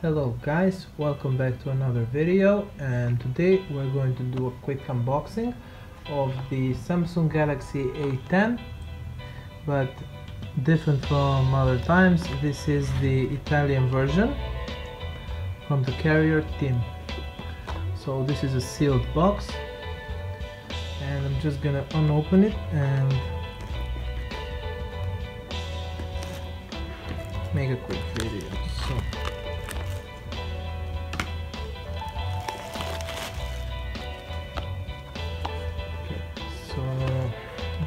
Hello guys, welcome back to another video, and today we're going to do a quick unboxing of the Samsung Galaxy A10, but different from other times. This is the Italian version from the carrier team. So this is a sealed box and I'm just gonna unopen it and make a quick video.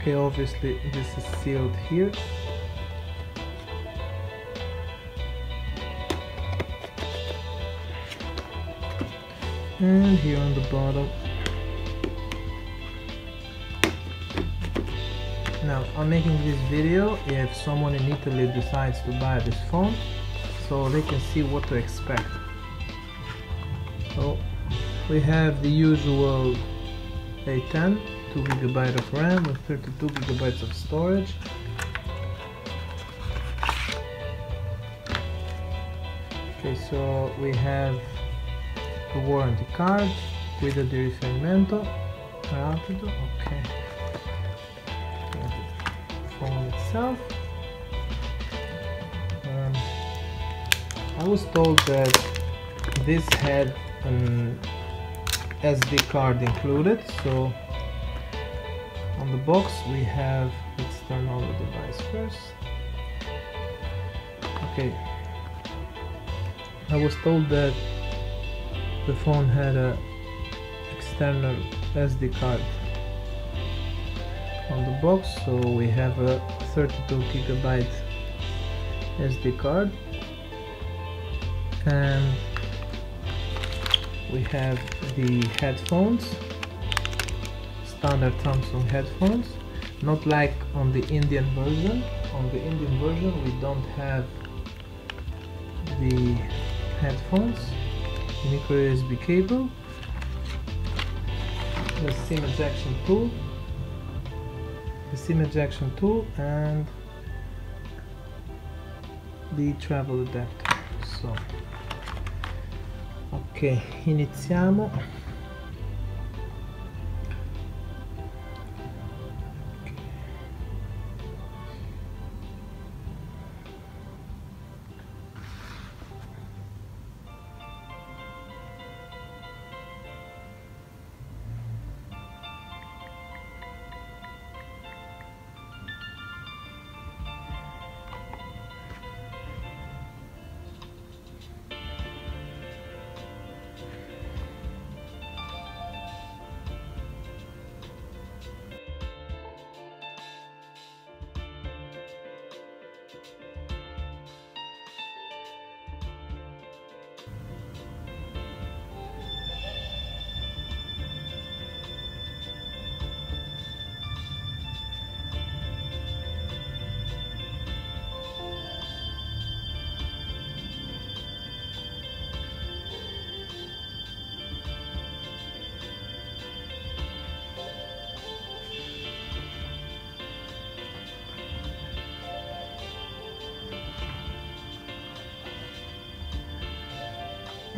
Okay, obviously this is sealed here. And here on the bottom. Now I'm making this video if someone in Italy decides to buy this phone, so they can see what to expect. So we have the usual A10, 2 GB of RAM with 32 GB of storage. Okay, so we have a warranty card with a di riferimento rapido. Okay, the phone itself. I was told that this had an SD card included, so on the box we have, let's turn on the device first. Okay, I was told that the phone had a external SD card on the box, so we have a 32 GB SD card, and we have the headphones, standard Samsung headphones, not like on the Indian version. On the Indian version we don't have the headphones, micro USB cable, the SIM ejection tool, and the travel adapter. So ok, iniziamo.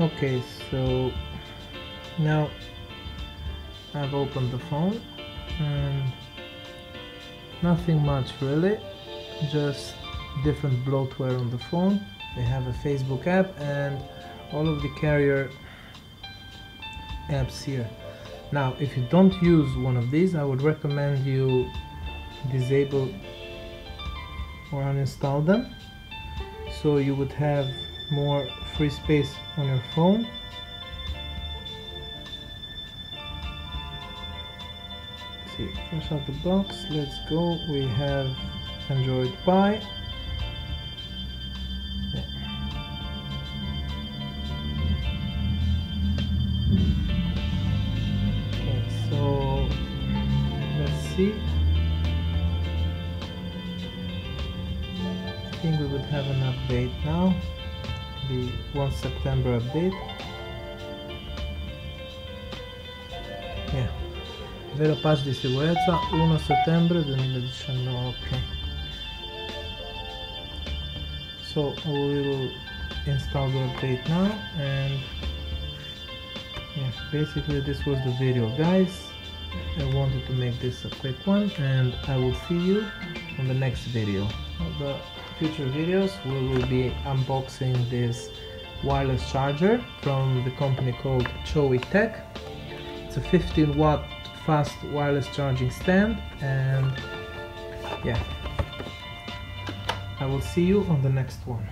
Okay, so now I've opened the phone and nothing much really, just different bloatware on the phone. We have a Facebook app and all of the carrier apps here. Now if you don't use one of these, I would recommend you disable or uninstall them, so you would have more free space on your phone. Let's see, fresh out the box, let's go. We have Android Pie. Yeah. Okay, so let's see. I think we would have an update now. The 1 September update. Yeah. Vero patch di sicurezza 1 settembre 2019. Ok. So I will install the update now. And yeah, basically this was the video, guys. I wanted to make this a quick one, and I will see you on the next video. The future videos we will be unboxing this wireless charger from the company called A10. It's a 15-watt fast wireless charging stand, and yeah, I will see you on the next one.